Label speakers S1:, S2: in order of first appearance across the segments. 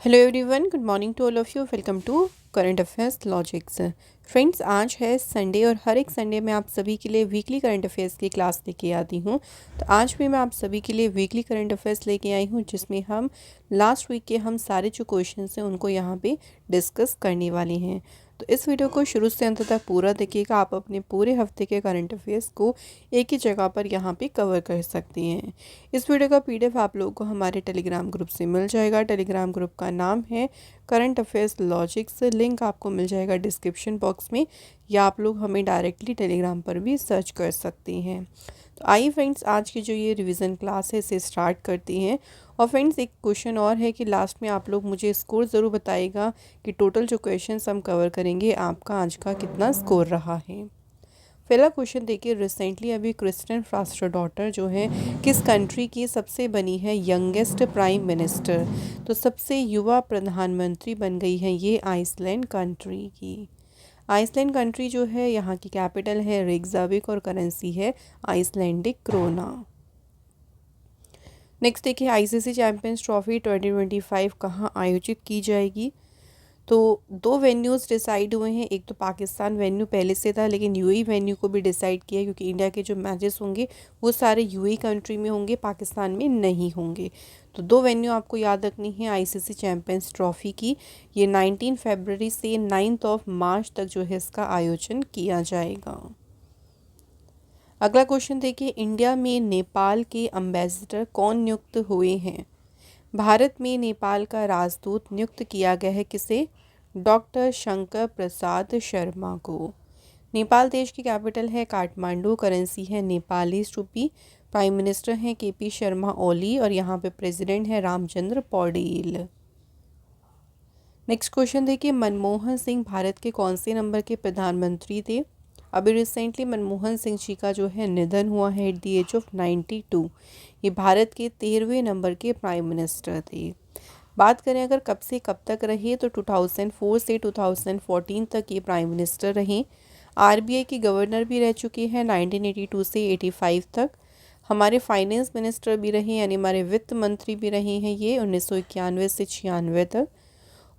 S1: Hello everyone, good morning to all of you. Welcome to current affairs logics. Friends, आज है Sunday और हर एक Sunday में आप सभी के लिए वीकली करंट अफेयर्स की क्लास लेके आती हूँ। तो आज भी मैं आप सभी के लिए वीकली करंट अफेयर्स लेके आई हूँ, जिसमें हम लास्ट वीक के हम सारे जो क्वेश्चंस हैं उनको यहाँ पे डिस्कस करने वाले हैं। तो इस वीडियो को शुरू से अंत तक पूरा देखिएगा। आप अपने पूरे हफ्ते के करंट अफेयर्स को एक ही जगह पर यहाँ पे कवर कर सकती हैं। इस वीडियो का पीडीएफ आप लोगों को हमारे टेलीग्राम ग्रुप से मिल जाएगा। टेलीग्राम ग्रुप का नाम है करंट अफेयर्स लॉजिक्स। लिंक आपको मिल जाएगा डिस्क्रिप्शन बॉक्स में, या आप लोग हमें डायरेक्टली टेलीग्राम पर भी सर्च कर सकती हैं। तो आइए फ्रेंड्स, आज की जो ये रिवीजन क्लास है इसे स्टार्ट करती हैं। और फ्रेंड्स, एक क्वेश्चन और है कि लास्ट में आप लोग मुझे स्कोर ज़रूर बताइएगा कि टोटल जो क्वेश्चन हम कवर करेंगे आपका आज का कितना स्कोर रहा है। पहला क्वेश्चन देखिए, रिसेंटली अभी क्रिस्टन फ्रास्टर डॉटर जो है किस कंट्री की सबसे बनी है यंगेस्ट प्राइम मिनिस्टर। तो सबसे युवा प्रधानमंत्री बन गई है ये आइसलैंड कंट्री की। आइसलैंड कंट्री जो है यहाँ की कैपिटल है रेक्जाविक और करेंसी है आइसलैंडिक क्रोना। नेक्स्ट देखिए, आईसीसी चैंपियंस ट्रॉफी 2025 कहाँ आयोजित की जाएगी। तो दो वेन्यूज़ डिसाइड हुए हैं। एक तो पाकिस्तान वेन्यू पहले से था, लेकिन यूएई वेन्यू को भी डिसाइड किया, क्योंकि इंडिया के जो मैचेस होंगे वो सारे यूएई कंट्री में होंगे, पाकिस्तान में नहीं होंगे। तो दो वेन्यू आपको याद रखनी है आईसीसी चैंपियंस ट्रॉफी की। ये 19 फरवरी से 9 मार्च तक जो है इसका आयोजन किया जाएगा। अगला क्वेश्चन देखिए, इंडिया में नेपाल के एम्बेसडर कौन नियुक्त हुए हैं। भारत में नेपाल का राजदूत नियुक्त किया गया है किसे। डॉक्टर शंकर प्रसाद शर्मा को। नेपाल देश की कैपिटल है काठमांडू, करेंसी है नेपाली रूपी, प्राइम मिनिस्टर हैं केपी शर्मा ओली और यहाँ पे प्रेसिडेंट है रामचंद्र पौडेल। नेक्स्ट क्वेश्चन देखिए, मनमोहन सिंह भारत के कौन से नंबर के प्रधानमंत्री थे। अभी रिसेंटली मनमोहन सिंह जी का जो है निधन हुआ है एट द एज ऑफ 92। ये भारत के 13वें नंबर के प्राइम मिनिस्टर थे। बात करें अगर कब से कब तक रहे, तो 2004 से 2014 तक ये प्राइम मिनिस्टर रहे। आरबीआई के गवर्नर भी रह चुके हैं 1982 से 85 तक। हमारे फाइनेंस मिनिस्टर भी रहे, यानी हमारे वित्त मंत्री भी रहे हैं ये 1991 से 96 तक।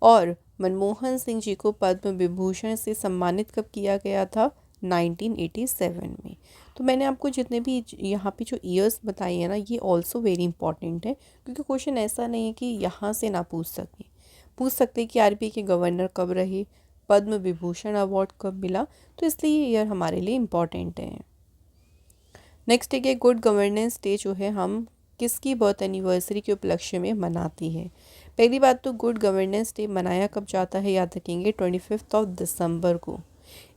S1: और मनमोहन सिंह जी को पद्म विभूषण से सम्मानित कब किया गया था, 1987 में। तो मैंने आपको जितने भी यहाँ पे जो ईयर्स बताए हैं ना, ये ऑल्सो वेरी इंपॉर्टेंट है, क्योंकि क्वेश्चन ऐसा नहीं है कि यहाँ से ना पूछ सकते कि आरबीआई के गवर्नर कब रहे, पद्म विभूषण अवार्ड कब मिला। तो इसलिए ये ईयर हमारे लिए इम्पॉर्टेंट है। नेक्स्ट है कि गुड गवर्नेंस डे जो है हम किसकी बर्थ एनिवर्सरी के उपलक्ष्य में मनाती है। पहली बात तो गुड गवर्नेंस डे मनाया कब जाता है, याद रखेंगे 25 दिसंबर को।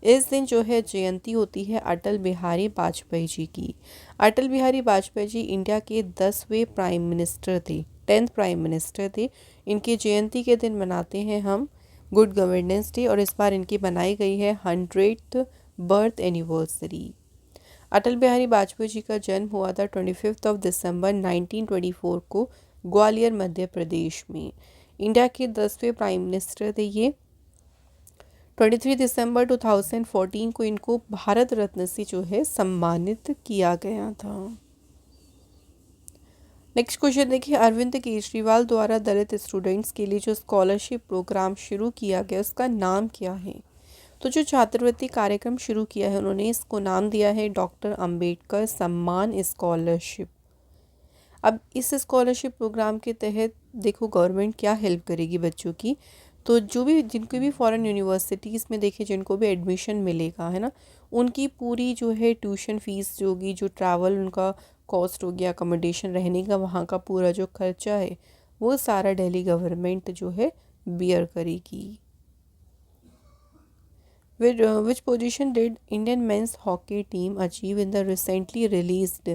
S1: इस दिन जो है जयंती होती है अटल बिहारी वाजपेयी जी की। अटल बिहारी वाजपेयी जी इंडिया के 10वें प्राइम मिनिस्टर थे, 10th प्राइम मिनिस्टर थे। इनकी जयंती के दिन मनाते हैं हम गुड गवर्नेंस डे, और इस बार इनकी बनाई गई है 100th birth anniversary. Atal Bihari Vajpayee ji का जन्म हुआ था 25 दिसंबर 1924 को ग्वालियर मध्य प्रदेश में। इंडिया के 10वें प्राइम मिनिस्टर थे ये। 23 दिसंबर 2014 को इनको भारत रत्न से जो है सम्मानित किया गया था। नेक्स्ट क्वेश्चन देखिए, अरविंद केजरीवाल द्वारा दलित स्टूडेंट्स के लिए जो स्कॉलरशिप प्रोग्राम शुरू किया गया उसका नाम क्या है। तो जो छात्रवृत्ति कार्यक्रम शुरू किया है उन्होंने इसको नाम दिया है डॉक्टर अंबेडकर सम्मान स्कॉलरशिप। अब इस स्कॉलरशिप प्रोग्राम के तहत देखो गवर्नमेंट क्या हेल्प करेगी बच्चों की। तो जो भी जिनको भी फॉरेन यूनिवर्सिटीज़ में देखिए जिनको भी एडमिशन मिलेगा है ना, उनकी पूरी जो है ट्यूशन फीस जो होगी, जो ट्रैवल उनका कॉस्ट हो गया, अकोमोडेशन रहने का वहाँ का पूरा जो खर्चा है, वो सारा दिल्ली गवर्नमेंट जो है बियर करेगी। Which position did Indian men's hockey team achieve in the recently released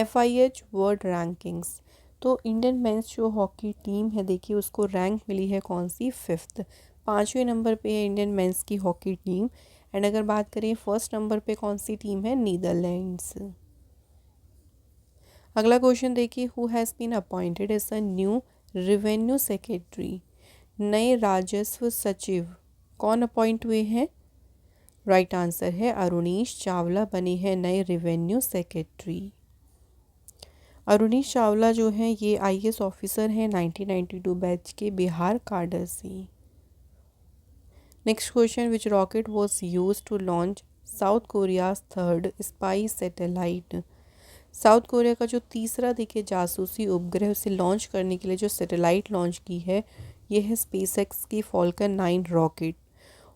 S1: FIH World Rankings? तो इंडियन मेंस जो हॉकी टीम है देखिए उसको रैंक मिली है कौन सी, 5th, 5वें नंबर पे है इंडियन मेंस की हॉकी टीम। एंड अगर बात करें फर्स्ट नंबर पे कौन सी टीम है, नीदरलैंड्स। अगला क्वेश्चन देखिए, who has been appointed as a new revenue secretary. नए राजस्व सचिव कौन अपॉइंट हुए हैं। राइट आंसर है अरुणीश चावला बने हैं नए रेवेन्यू सेक्रेटरी। अरुणीश चावला जो हैं ये आईएएस ऑफिसर हैं 1992 बैच के, बिहार काडर से। Next question, which rocket was use to launch South Korea's third spy satellite. South Korea का जो तीसरा देखिए जासूसी उपग्रह, उसे लॉन्च करने के लिए जो सैटेलाइट लॉन्च की है ये है स्पेसएक्स की फॉल्कन 9 रॉकेट,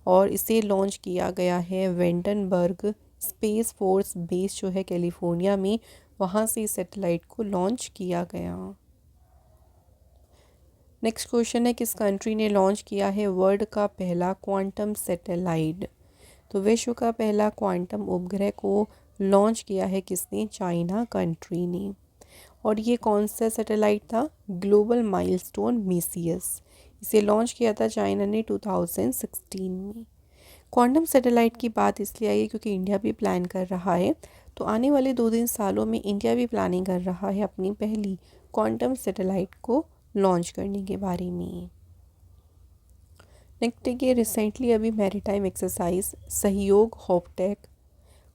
S1: और इसे लॉन्च किया गया है वेंडनबर्ग स्पेस फोर्स बेस जो है कैलिफोर्निया में, वहाँ से इस सैटेलाइट को लॉन्च किया गया। नेक्स्ट क्वेश्चन है, किस कंट्री ने लॉन्च किया है वर्ल्ड का पहला क्वांटम सैटेलाइट। तो विश्व का पहला क्वांटम उपग्रह को लॉन्च किया है किसने, चाइना कंट्री ने। और ये कौन सा सैटेलाइट था, ग्लोबल माइलस्टोन मिसियस, इसे लॉन्च किया था चाइना ने 2016 में। क्वांटम सैटेलाइट की बात इसलिए आई है क्योंकि इंडिया भी प्लान कर रहा है, तो आने वाले 2-3 सालों में इंडिया भी प्लानिंग कर रहा है अपनी पहली क्वांटम सैटेलाइट को लॉन्च करने के बारे में। नेक्स्ट देखिए, रिसेंटली अभी मैरीटाइम एक्सरसाइज सहयोग होपटेक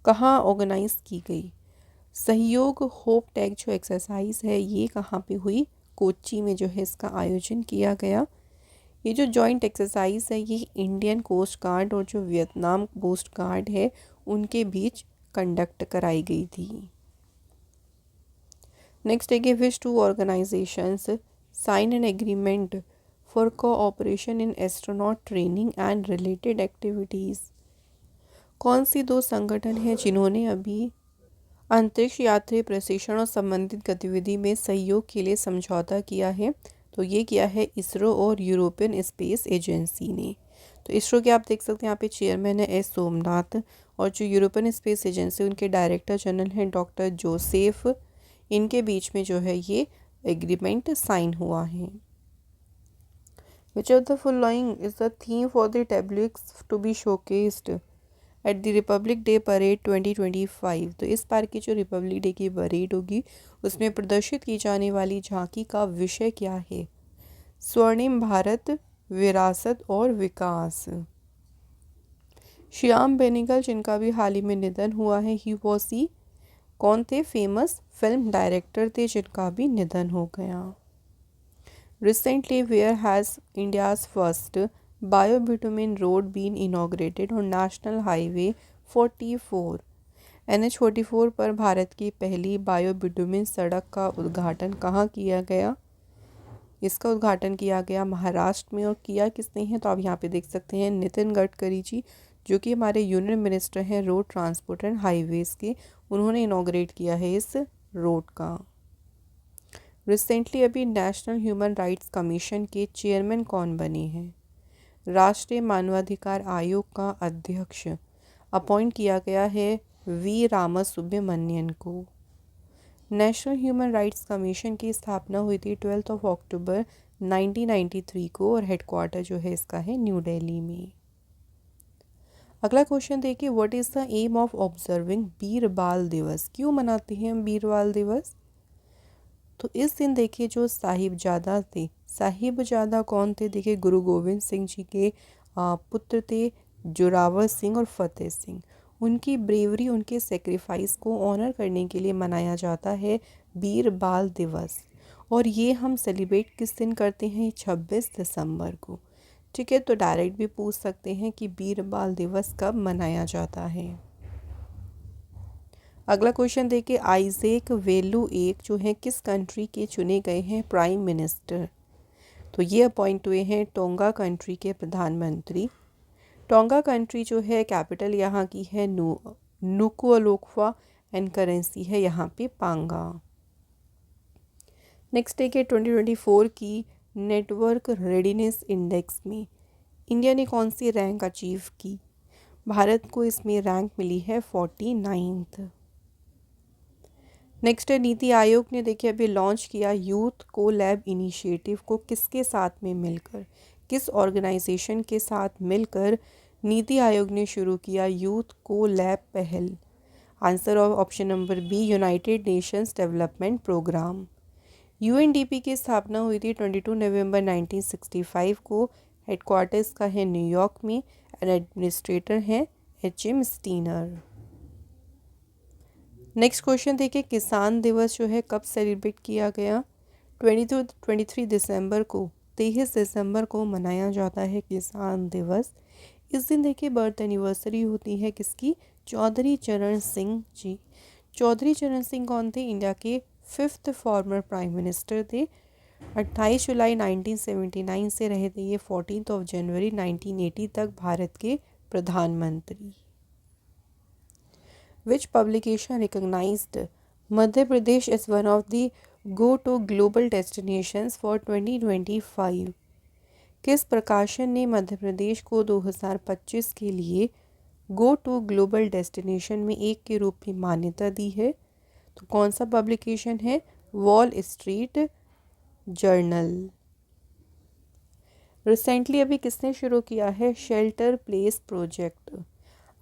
S1: कहाँ ऑर्गेनाइज की गई। सहयोग होपटेक जो एक्सरसाइज है ये कहाँ पे हुई, कोच्चि में जो है इसका आयोजन किया गया। ये जो जॉइंट एक्सरसाइज है ये इंडियन कोस्ट गार्ड और जो वियतनाम कोस्ट गार्ड है उनके बीच कंडक्ट कराई गई थी। नेक्स्ट है कि which two organisations sign an agreement for cooperation in astronaut training and related activities. कौन सी दो संगठन हैं जिन्होंने अभी अंतरिक्ष यात्री प्रशिक्षण और संबंधित गतिविधि में सहयोग के लिए समझौता किया है। तो ये किया है इसरो और यूरोपियन स्पेस एजेंसी ने। तो इसरो के आप देख सकते हैं यहाँ पे चेयरमैन है एस सोमनाथ, और जो यूरोपियन स्पेस एजेंसी उनके डायरेक्टर जनरल हैं डॉक्टर जोसेफ। इनके बीच में जो है ये एग्रीमेंट साइन हुआ है। Which of the following is the theme for the tablets to be showcased at the Republic Day parade 2025। तो इस बार की जो रिपब्लिक डे की परेड होगी उसमें प्रदर्शित की जाने वाली झांकी का विषय क्या है, स्वर्णिम भारत, विरासत और विकास। श्याम बेनेगल जिनका भी हाल ही में निधन हुआ है, ही वॉज सी कौन थे, फेमस फिल्म डायरेक्टर थे जिनका भी निधन हो गया। Recently where has India's first biobitumen road been inaugurated on national highway 44। NH44 पर भारत की पहली बायोबिटुमिन सड़क का उद्घाटन कहाँ किया गया, इसका उद्घाटन किया गया महाराष्ट्र में। और किया किसने है, तो आप यहाँ पे देख सकते हैं नितिन गडकरी जी, जो कि हमारे यूनियन मिनिस्टर हैं रोड ट्रांसपोर्ट एंड हाईवेज़ के, उन्होंने इनॉग्रेट किया है इस रोड का। रिसेंटली अभी नेशनल ह्यूमन राइट्स कमीशन के चेयरमैन कौन बने हैं, राष्ट्रीय मानवाधिकार आयोग का अध्यक्ष अपॉइंट किया गया है वी रामासुब्रमण्यन को। नेशनल ह्यूमन राइट्स कमीशन की स्थापना हुई थी 12 अक्टूबर 1993 को, और हेडक्वार्टर जो है इसका है न्यू दिल्ली में। अगला क्वेश्चन देखिए, what is the aim of observing Veer Bal Diwas. क्यों मनाते हैं हम वीर बाल दिवस, तो इस दिन देखिए जो साहिबजादा थे, साहिबजादा कौन थे, देखिए गुरु गोविंद सिंह जी के पुत्र थे जोरावर सिंह और फतेह सिंह। उनकी ब्रेवरी, उनके सेक्रीफाइस को ऑनर करने के लिए मनाया जाता है वीर बाल दिवस। और ये हम सेलिब्रेट किस दिन करते हैं, 26 दिसंबर को। ठीक है, तो डायरेक्ट भी पूछ सकते हैं कि वीर बाल दिवस कब मनाया जाता है। अगला क्वेश्चन देखिए, आइजैक वेलू एक जो है किस कंट्री के चुने गए हैं प्राइम मिनिस्टर। तो ये अपॉइंट हुए हैं टोंगा कंट्री के प्रधानमंत्री। टोंगा कंट्री जो है कैपिटल यहाँ की है नुकुअलोफा एंड करेंसी है यहाँ पे पांगा। नेक्स्ट देखिए, 2024 की नेटवर्क रेडीनेस इंडेक्स में इंडिया ने कौन सी रैंक अचीव की। भारत को इसमें रैंक मिली है 49th। नेक्स्ट है, नीति आयोग ने देखिए अभी लॉन्च किया यूथ को लैब इनिशिएटिव को किसके साथ में मिलकर, किस ऑर्गेनाइजेशन के साथ मिलकर नीति आयोग ने शुरू किया यूथ को लैब पहल। Answer of option number B, United Nations development program. UNDP की स्थापना हुई थी 22 नवंबर 1965 को। हेडक्वार्टर्स का है न्यूयॉर्क में एंड एडमिनिस्ट्रेटर हैं HM स्टीनर। नेक्स्ट क्वेश्चन देखिए, किसान दिवस जो है कब सेलिब्रेट किया गया? 23 दिसंबर को, 23 दिसंबर को मनाया जाता है किसान दिवस। इस दिन देखिए बर्थ एनिवर्सरी होती है किसकी? चौधरी चरण सिंह जी। चौधरी चरण सिंह कौन थे? इंडिया के 5th फॉर्मर प्राइम मिनिस्टर थे। 28 जुलाई 1979 से रहे थे ये 14 जनवरी 1980 तक भारत के प्रधानमंत्री। Which publication recognized Madhya Pradesh as one of the go-to global destinations for 2025? किस प्रकाशन ने मध्य प्रदेश को 2025 के लिए गो टू ग्लोबल डेस्टिनेशन में एक के रूप में मान्यता दी है? तो कौन सा पब्लिकेशन है? Wall street journal. रिसेंटली अभी किसने शुरू किया है? शेल्टर प्लेस प्रोजेक्ट,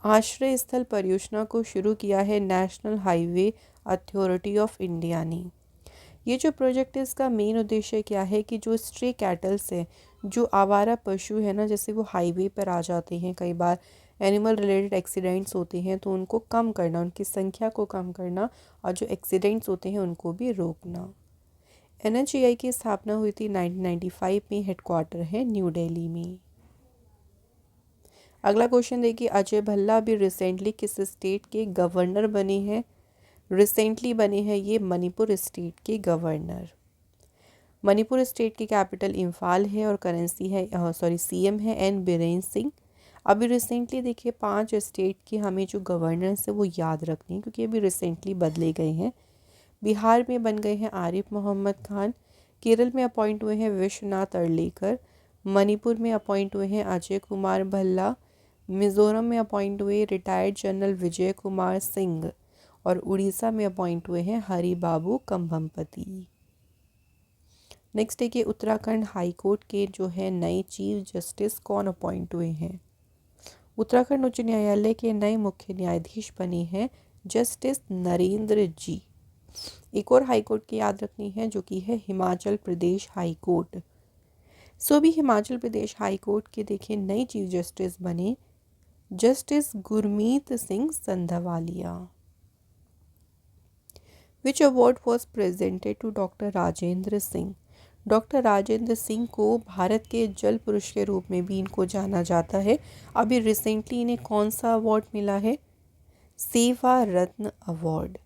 S1: आश्रय स्थल परियोजना को शुरू किया है national highway authority of India ने। ये जो प्रोजेक्ट है इसका मेन उद्देश्य क्या है कि जो स्ट्रे कैटल्स है, जो आवारा पशु है ना, जैसे वो हाईवे पर आ जाते हैं, कई बार एनिमल रिलेटेड एक्सीडेंट्स होते हैं, तो उनको कम करना, उनकी संख्या को कम करना, और जो एक्सीडेंट्स होते हैं उनको भी रोकना। NHAI की स्थापना हुई थी 1995 में, हेडक्वार्टर है न्यू दिल्ली में। अगला क्वेश्चन देखिए, अजय भल्ला अभी रिसेंटली किस स्टेट के गवर्नर बने हैं? रिसेंटली बने हैं ये मणिपुर स्टेट के गवर्नर। मणिपुर स्टेट की कैपिटल इम्फाल है और करेंसी है CM है एन बीरेन सिंह। अभी रिसेंटली देखिए 5 स्टेट के हमें जो गवर्नर्स है वो याद रखने हैं क्योंकि अभी रिसेंटली बदले गए हैं। बिहार में बन गए हैं आरिफ मोहम्मद खान, केरल में अपॉइंट हुए हैं विश्वनाथ अर्लेकर, मणिपुर में अपॉइंट हुए हैं अजय कुमार भल्ला, मिज़ोरम में अपॉइंट हुए रिटायर्ड जनरल विजय कुमार सिंह, और उड़ीसा में अपॉइंट हुए हैं हरि बाबू कंभमपति। नेक्स्ट है कि उत्तराखंड हाई कोर्ट के जो है नए चीफ जस्टिस कौन अपॉइंट हुए हैं? उत्तराखंड उच्च न्यायालय के नए मुख्य न्यायाधीश बने हैं जस्टिस नरेंद्र जी। एक और हाई कोर्ट की याद रखनी है जो कि है हिमाचल प्रदेश हाई कोर्ट। भी हिमाचल प्रदेश हाई कोर्ट के देखिए नए चीफ जस्टिस बने justice Gurmeet Singh Sandhawalia. Which award was presented to doctor Rajendra Singh? Doctor Rajendra Singh को भारत के जल पुरुष के रूप में भी इनको जाना जाता है। अभी रिसेंटली इन्हें कौन सा अवार्ड मिला है? सेवा रत्न अवार्ड।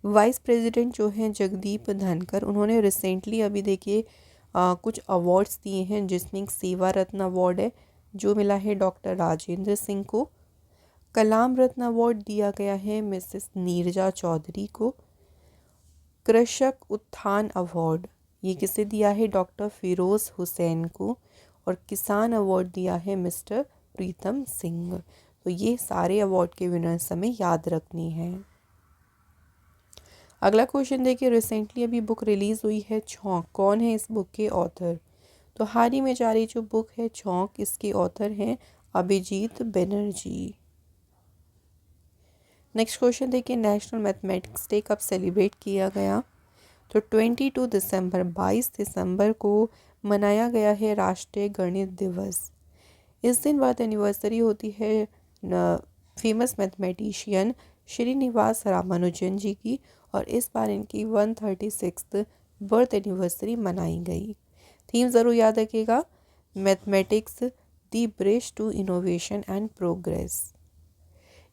S1: वाइस प्रेसिडेंट जो हैं जगदीप धनकर, उन्होंने रिसेंटली अभी देखिए कुछ अवार्ड्स दिए हैं जिसमें एक सेवा रत्न अवार्ड है जो मिला है डॉक्टर राजेंद्र सिंह को। कलाम रत्न अवार्ड दिया गया है मिसेस नीरजा चौधरी को। कृषक उत्थान अवार्ड ये किसे दिया है? डॉक्टर फिरोज़ हुसैन को। और किसान अवार्ड दिया है मिस्टर प्रीतम सिंह। तो ये सारे अवार्ड के विनर्स हमें याद रखने हैं। अगला क्वेश्चन देखिए, रिसेंटली अभी बुक रिलीज़ हुई है छौंक, कौन है इस बुक के ऑथर? तो हाल ही में जारी जो बुक है छौंक, इसके ऑथर हैं अभिजीत बनर्जी। नेक्स्ट क्वेश्चन देखिए, नेशनल मैथमेटिक्स डे कब सेलिब्रेट किया गया? तो 22 दिसंबर 22 दिसंबर को मनाया गया है राष्ट्रीय गणित दिवस। इस दिन बर्थ एनिवर्सरी होती है फेमस मैथमेटिशियन श्रीनिवास रामानुजन जी की, और इस बार इनकी 136th बर्थ एनिवर्सरी मनाई गई। थीम ज़रूर याद रखिएगा, mathematics the bridge to innovation and progress.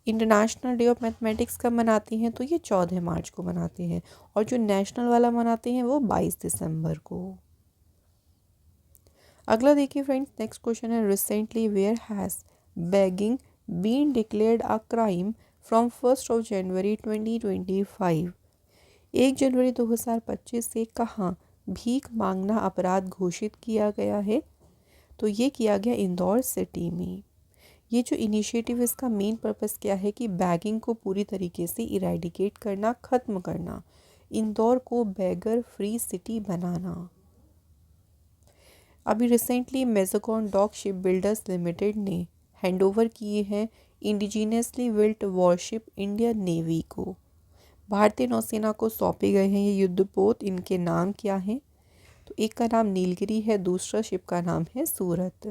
S1: International day of mathematics कब मनाते हैं? तो ये 14 मार्च को मनाते हैं, और जो नेशनल वाला मनाते हैं वो 22 दिसंबर को। अगला देखिए फ्रेंड्स, नेक्स्ट क्वेश्चन है, recently where has begging been declared a crime from 1 जनवरी 2025? 1 जनवरी 2025 से कहाँ भीख मांगना अपराध घोषित किया गया है? तो ये किया गया इंदौर सिटी में। ये जो इनिशिएटिव, इसका मेन पर्पस क्या है कि बैगिंग को पूरी तरीके से इरेडिकेट करना, ख़त्म करना, इंदौर को बैगर फ्री सिटी बनाना। अभी recently Mazagon Dock Shipbuilders Limited ने हैंडओवर किए हैं indigenously built warship Indian Navy को। भारतीय नौसेना को सौंपे गए हैं ये युद्धपोत। इनके नाम क्या हैं? तो एक का नाम नीलगिरी है, दूसरा शिप का नाम है सूरत।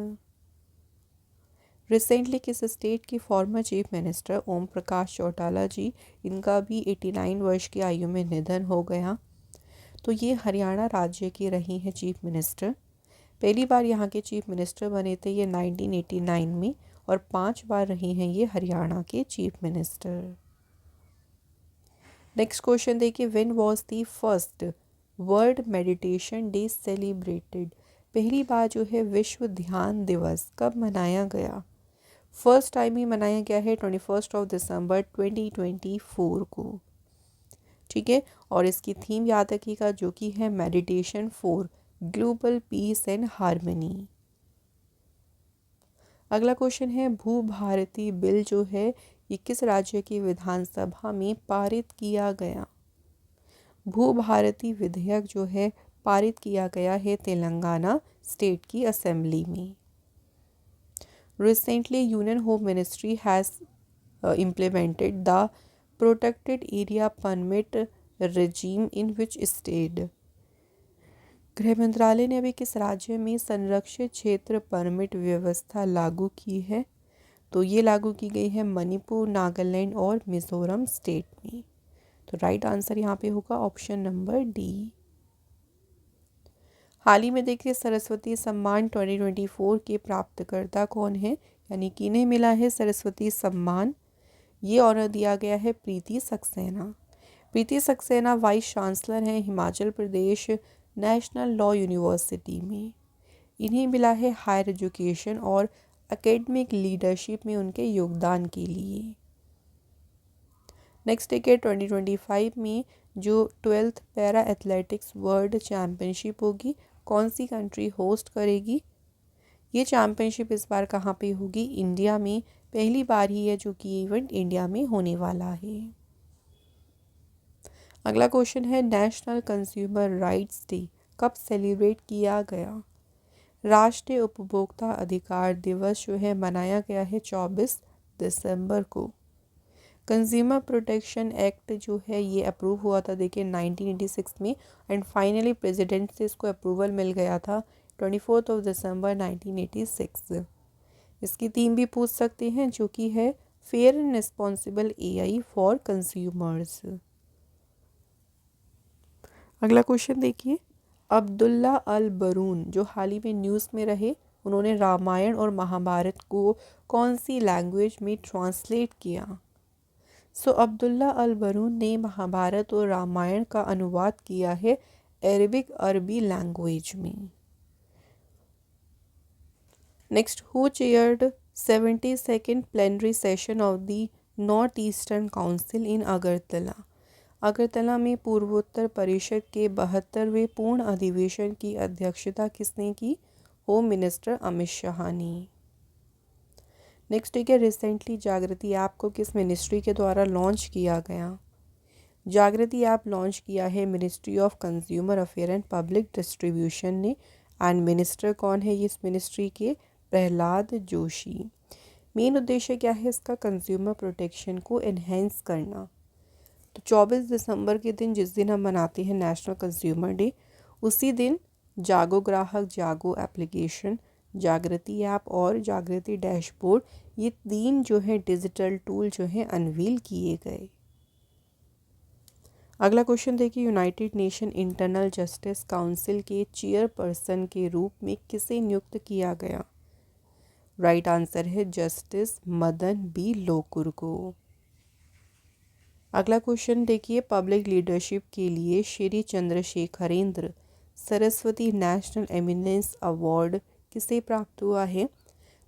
S1: रिसेंटली किस स्टेट की former chief minister Om Prakash Chautala जी, इनका भी 89 वर्ष की आयु में निधन हो गया। तो ये हरियाणा राज्य की रही हैं चीफ मिनिस्टर। पहली बार यहाँ के चीफ मिनिस्टर बने थे ये 1989 में, और 5 बार रही हैं ये हरियाणा के चीफ मिनिस्टर। नेक्स्ट क्वेश्चन देखिए, when was the first world meditation day celebrated? पहली बार जो है विश्व ध्यान दिवस कब मनाया गया? फर्स्ट टाइम ही मनाया गया है 21 दिसंबर 2024 को। ठीक है, और इसकी थीम याद रखिएगा जो कि है meditation for global piece and harmony. अगला क्वेश्चन है, भू भारती बिल जो है ये किस राज्य की विधानसभा में पारित किया गया? भू भारती विधेयक जो है पारित किया गया है तेलंगाना स्टेट की असेंबली में। Recently union home ministry has implemented the protected area permit regime in which state? गृह मंत्रालय ने अभी किस राज्य में संरक्षित क्षेत्र परमिट व्यवस्था लागू की है? तो ये लागू की गई है मणिपुर, नागालैंड और मिजोरम स्टेट में। तो राइट आंसर यहाँ पे होगा ऑप्शन नंबर डी। हाल ही में देखिए सरस्वती सम्मान 2024 के प्राप्तकर्ता कौन है, यानी किन्हें मिला है सरस्वती सम्मान? ये ऑनर दिया गया है प्रीति सक्सेना। प्रीति सक्सेना वाइस चांसलर हैं Himachal Pradesh national law university में। इन्हें मिला है हायर एजुकेशन और एकेडमिक लीडरशिप में उनके योगदान के लिए। नेक्स्ट देखिए 2025 में जो 12th para athletics world championship होगी कौन सी कंट्री होस्ट करेगी? ये चैम्पियनशिप इस बार कहाँ पे होगी? इंडिया में। पहली बार ही है जो कि इवेंट इंडिया में होने वाला है। अगला क्वेश्चन है, नेशनल कंज्यूमर राइट्स डे कब सेलिब्रेट किया गया? राष्ट्रीय उपभोक्ता अधिकार दिवस जो है मनाया गया है 24 दिसंबर को। कंज्यूमर प्रोटेक्शन एक्ट जो है ये अप्रूव हुआ था देखिए 1986 में, एंड फाइनली प्रेसिडेंट से इसको अप्रूवल मिल गया था 24 दिसंबर 1986। इसकी थीम भी पूछ सकते हैं जो कि है fair and responsible AI for consumers. अगला क्वेश्चन देखिए, अब्दुल्ला अल बरून जो हाल ही में न्यूज़ में रहे, उन्होंने रामायण और महाभारत को कौन सी लैंग्वेज में ट्रांसलेट किया? अब्दुल्ला अल बरून ने महाभारत और रामायण का अनुवाद किया है अरबी लैंग्वेज में। Next, who chaired 72nd plenary session of the North Eastern Council in Agartala? Agartala में पूर्वोत्तर परिषद के 72वें पूर्ण अधिवेशन की अध्यक्षता किसने की? होम मिनिस्टर अमित शाह ने। नेक्स्ट ठीक है, रिसेंटली जागृति ऐप को किस मिनिस्ट्री के द्वारा लॉन्च किया गया? जागृति ऐप लॉन्च किया है ministry of consumer affair and public distribution ने, एंड मिनिस्टर कौन है इस मिनिस्ट्री के? प्रहलाद जोशी। मेन उद्देश्य क्या है इसका? कंज्यूमर प्रोटेक्शन को एनहेंस करना। तो 24 दिसंबर के दिन, जिस दिन हम मनाते हैं नेशनल कंज्यूमर डे, उसी दिन जागो ग्राहक, जागो एप्लीकेशन, जागृति ऐप और जागृति डैशबोर्ड, ये 3 जो है डिजिटल टूल जो है अनवील किए गए। अगला क्वेश्चन देखिए, United Nation internal justice council के चेयरपर्सन के रूप में किसे नियुक्त किया गया? राइट आंसर है जस्टिस मदन बी लोकुर को। अगला क्वेश्चन देखिए, पब्लिक लीडरशिप के लिए Shri Chandrashekharendra Saraswati national eminence award किसे प्राप्त हुआ है?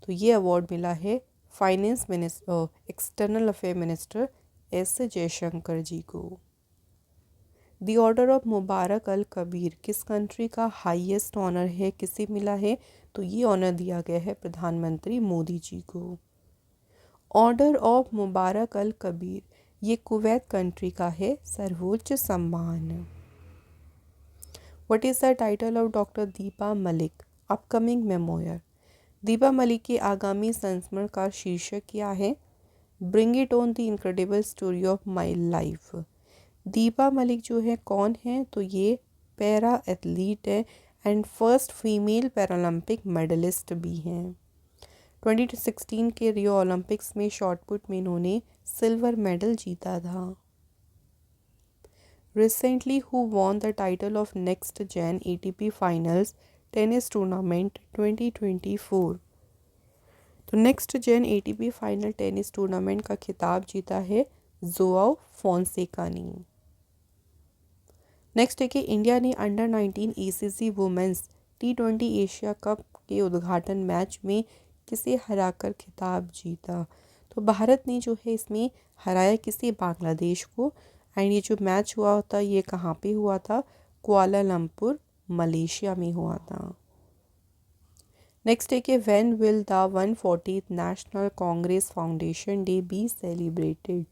S1: तो ये अवार्ड मिला है finance minister external affair minister S Jaishankar ji को। The order of Mubarak Al Kabeer किस कंट्री का हाईएस्ट ऑनर है, किसे मिला है? तो ये ऑनर दिया गया है प्रधानमंत्री मोदी जी को। Order of Mubarak Al Kabeer ये कुवैत कंट्री का है सर्वोच्च सम्मान। What is the title of doctor Deepa Malik upcoming memoir? Deepa Malik के आगामी संस्मरण का शीर्षक क्या है? Bring it on the incredible story of my life. Deepa Malik जो है कौन है? तो ये पैरा एथलीट है and first female Paralympic medalist भी हैं। 2016 के रियो ओलंपिक्स में शॉटपुट में इन्होंने सिल्वर मेडल जीता था। Recently, who won the title of Next Gen ATP Finals tennis tournament 2024? तो next gen ATP final tennis tournament का खिताब जीता है जोआओ फोंसेका ने। नेक्स्ट है कि इंडिया ने under 19 ACC women's T20 Asia cup के उद्घाटन मैच में किसे हराकर खिताब जीता? तो भारत ने जो है इसमें हराया किसे? बांग्लादेश को। एंड ये जो मैच हुआ था ये कहाँ पे हुआ था? कुआलालंपुर मलेशिया में हुआ था। नेक्स्ट है कि when will the 140th National Congress Foundation Day be celebrated?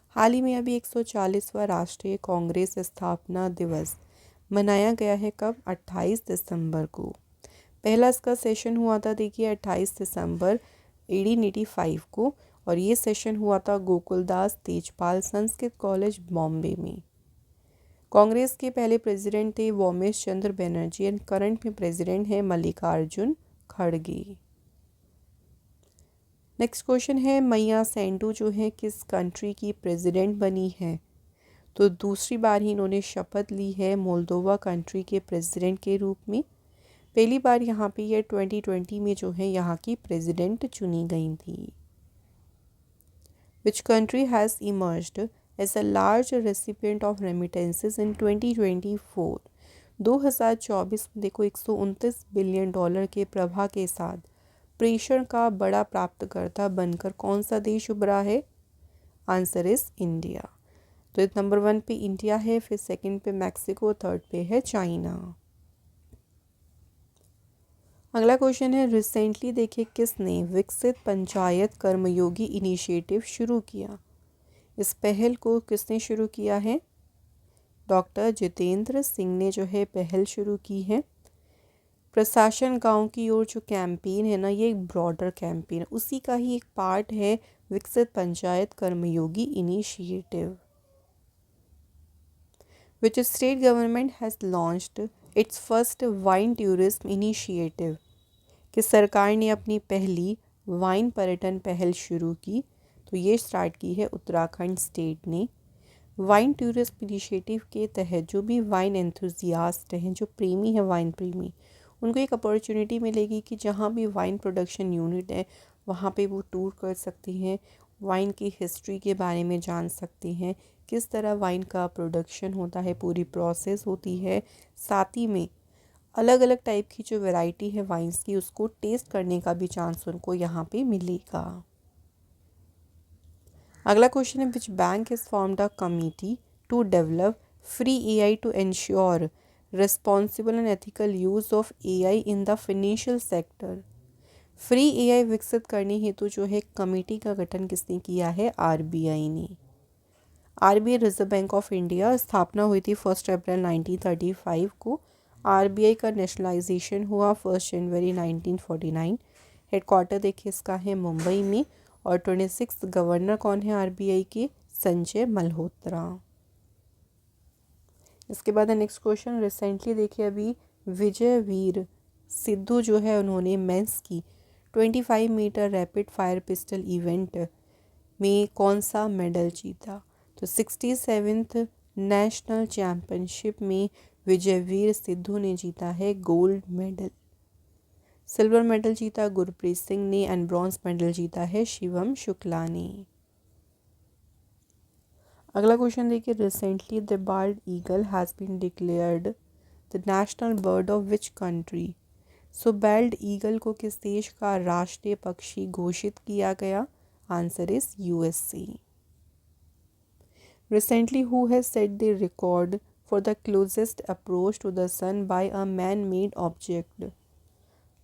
S1: हाल ही में अभी 140वां राष्ट्रीय कांग्रेस स्थापना दिवस मनाया गया है। कब? 28 दिसंबर को। पहला इसका सेशन हुआ था देखिए 28 दिसंबर 1885 को, और ये सेशन हुआ था गोकुलदास तेजपाल संस्कृत कॉलेज बॉम्बे में। कांग्रेस के पहले प्रेसिडेंट थे वोमेश चंद्र बनर्जी एंड करंट में प्रेसिडेंट है मल्लिकार्जुन खड़गे। नेक्स्ट क्वेश्चन है मैया सेंडू जो है किस कंट्री की प्रेसिडेंट बनी है? तो दूसरी बार ही इन्होंने शपथ ली है मोल्दोवा कंट्री के प्रेसिडेंट के रूप में। पहली बार यहाँ पे ये 2020 में जो है यहाँ की प्रेसिडेंट चुनी गई थी। Which country has emerged as a large recipient of remittances in 2024? 2024 में देखो 129 बिलियन डॉलर के प्रवाह के साथ प्रेषण का बड़ा प्राप्तकर्ता बनकर कौन सा देश उभरा है? Answer is India. तो इस नंबर 1 पे इंडिया है, फिर सेकंड पे मैक्सिको, थर्ड पे है चाइना। अगला क्वेश्चन है रिसेंटली देखिए किसने विकसित पंचायत कर्मयोगी इनिशिएटिव शुरू किया? इस पहल को किसने शुरू किया है? डॉक्टर जितेंद्र सिंह ने जो है पहल शुरू की है। प्रशासन गांव की ओर जो कैंपेन है ना, ये एक ब्रॉडर कैंपेन है, उसी का ही एक पार्ट है Viksit Panchayat Karmayogi initiative. Which state government has launched its first wine tourism initiative? कि सरकार ने अपनी पहली वाइन पर्यटन पहल शुरू की, तो ये स्टार्ट की है उत्तराखंड स्टेट ने। वाइन टूरिज्म इनिशिएटिव के तहत जो भी वाइन एंथुजियास्ट हैं, जो प्रेमी है वाइन प्रेमी, उनको एक अपॉर्चुनिटी मिलेगी कि जहाँ भी वाइन प्रोडक्शन यूनिट है वहाँ पे वो टूर कर सकती हैं, वाइन की हिस्ट्री के बारे में जान सकती हैं, किस तरह वाइन का प्रोडक्शन होता है, पूरी प्रोसेस होती है। साथ ही में अलग अलग टाइप की जो वैरायटी है वाइन्स की उसको टेस्ट करने का भी चांस उनको यहाँ पे मिलेगा। अगला क्वेश्चन है which bank is formed a committee to develop free AI to ensure responsible and ethical use of AI in the financial sector? Free AI विकसित करने हेतु जो है कमेटी का गठन किसने किया है? आरबीआई ने। RBI reserve bank of India स्थापना हुई थी 1 अप्रैल 1935 को। आरबीआई का नेशनलाइजेशन हुआ 1 जनवरी 1949। हेडक्वार्टर देखिए इसका है मुंबई में, और 26 गवर्नर कौन है आरबीआई के? संजय मल्होत्रा। इसके बाद नेक्स्ट क्वेश्चन रिसेंटली देखिए अभी विजय वीर सिद्धू जो है उन्होंने मेंस की 25 metre rapid fire pistol event में कौन सा मेडल जीता? तो 67th नेशनल चैम्पियनशिप में विजयवीर सिद्धू ने जीता है गोल्ड मेडल। सिल्वर मेडल जीता गुरप्रीत सिंह ने एंड ब्रॉन्ज मेडल जीता है शिवम शुक्ला ने। अगला क्वेश्चन देखिए recently the bald eagle has been declared the national bird of which country? So bald eagle को किस देश का राष्ट्रीय पक्षी घोषित किया गया? Answer is USA. Recently, who has set the record for the closest approach to the sun by a man-made object?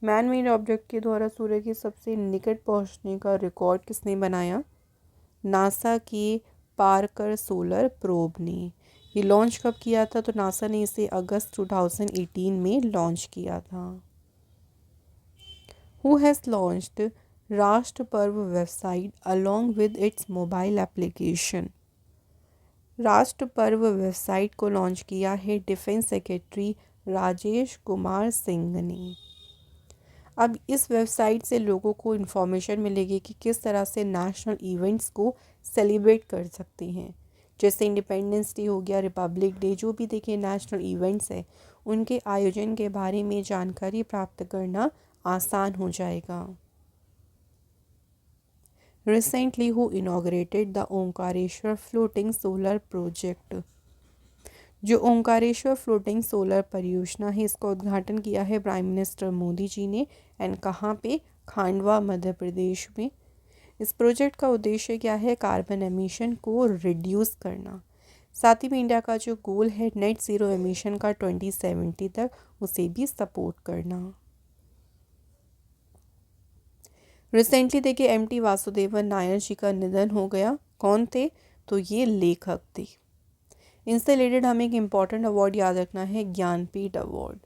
S1: Man-made object के द्वारा सूर्य के सबसे निकट पहुंचने का रिकॉर्ड किसने बनाया? नासा के पार्कर सोलर प्रोब ने। ये लॉन्च कब किया था? तो नासा ने इसे अगस्त 2018 में लॉन्च किया था। Who has launched राष्ट्र पर्व website along with its mobile application? राष्ट्र पर्व वेबसाइट को लॉन्च किया है डिफेंस सेक्रेटरी राजेश कुमार सिंह ने। अब इस वेबसाइट से लोगों को इन्फॉर्मेशन मिलेगी कि किस तरह से नेशनल इवेंट्स को सेलिब्रेट कर सकते हैं। जैसे इंडिपेंडेंस डे हो गया, रिपब्लिक डे, जो भी देखिए नेशनल इवेंट्स है उनके आयोजन के बारे में जानकारी प्राप्त करना आसान हो जाएगा। Recently who inaugurated the Omkareshwar floating solar project. जो ओंकारेश्वर फ्लोटिंग सोलर परियोजना है इसका उद्घाटन किया है प्राइम मिनिस्टर मोदी जी ने। एंड कहाँ पे? खांडवा, मध्य प्रदेश में। इस प्रोजेक्ट का उद्देश्य क्या है? कार्बन एमिशन को रिड्यूस करना, साथ ही में इंडिया का जो गोल है नेट ज़ीरो एमिशन का 2070 तक, उसे भी सपोर्ट करना। रिसेंटली देखिए एमटी वासुदेवन नायर जी का निधन हो गया। कौन थे? तो ये लेखक थे। इनसे रिलेटेड हमें एक इम्पॉर्टेंट अवार्ड याद रखना है, ज्ञानपीठ अवार्ड।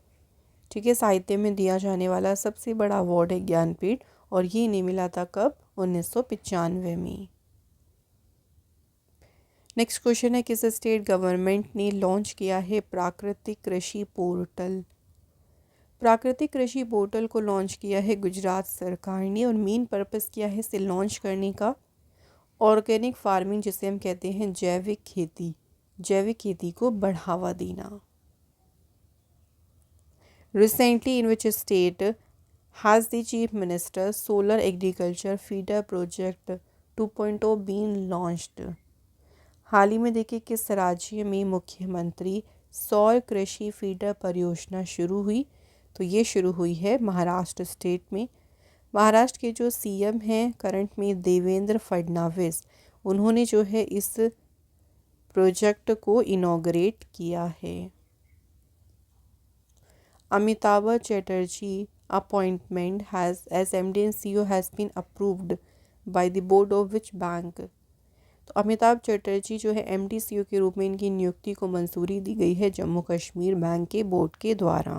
S1: ठीक है, साहित्य में दिया जाने वाला सबसे बड़ा अवार्ड है ज्ञानपीठ, और ये इन्हें मिला था कब? 1995 में। नेक्स्ट क्वेश्चन है, किस स्टेट गवर्नमेंट ने लॉन्च किया है प्राकृतिक कृषि पोर्टल? प्राकृतिक कृषि पोर्टल को लॉन्च किया है गुजरात सरकार ने, और मेन पर्पस क्या है इसे लॉन्च करने का? ऑर्गेनिक फार्मिंग, जिसे हम कहते हैं जैविक खेती, जैविक खेती को बढ़ावा देना। Recently in which state has the chief minister solar agriculture feeder project 2.0 been launched? हाल ही में देखिए किस राज्य में मुख्यमंत्री सौर कृषि फीडर परियोजना शुरू हुई? तो ये शुरू हुई है महाराष्ट्र स्टेट में। महाराष्ट्र के जो सीएम हैं करंट में, देवेंद्र फडणवीस, उन्होंने जो है इस प्रोजेक्ट को इनॉग्रेट किया है। Amitabh Chatterjee appointment has as MD and CEO has been approved by the board of which bank? तो अमिताभ चैटर्जी जो है एमडी सीईओ के रूप में इनकी नियुक्ति को मंजूरी दी गई है जम्मू कश्मीर बैंक के बोर्ड के द्वारा।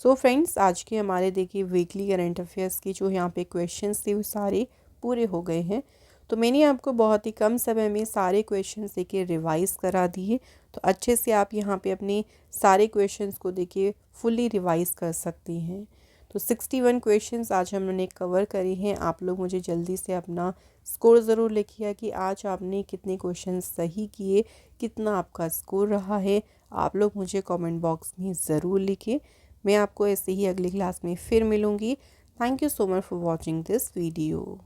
S1: सो फ्रेंड्स, आज के हमारे देखिए वीकली करंट अफेयर्स की जो यहाँ पे क्वेश्चंस थे वो सारे पूरे हो गए हैं। तो मैंने आपको बहुत ही कम समय में सारे क्वेश्चंस देखिए रिवाइज़ करा दिए, तो अच्छे से आप यहाँ पे अपने सारे क्वेश्चंस को देखिए फुल्ली रिवाइज़ कर सकती हैं। तो 61 क्वेश्चंस आज हमने कवर करे हैं। आप लोग मुझे जल्दी से अपना स्कोर ज़रूर लिखिए कि आज आपने कितने क्वेश्चन सही किए, कितना आपका स्कोर रहा है। आप लोग मुझे कमेंट बॉक्स में ज़रूर लिखें। मैं आपको ऐसे ही अगली क्लास में फिर मिलूँगी। Thank you so much for watching this video.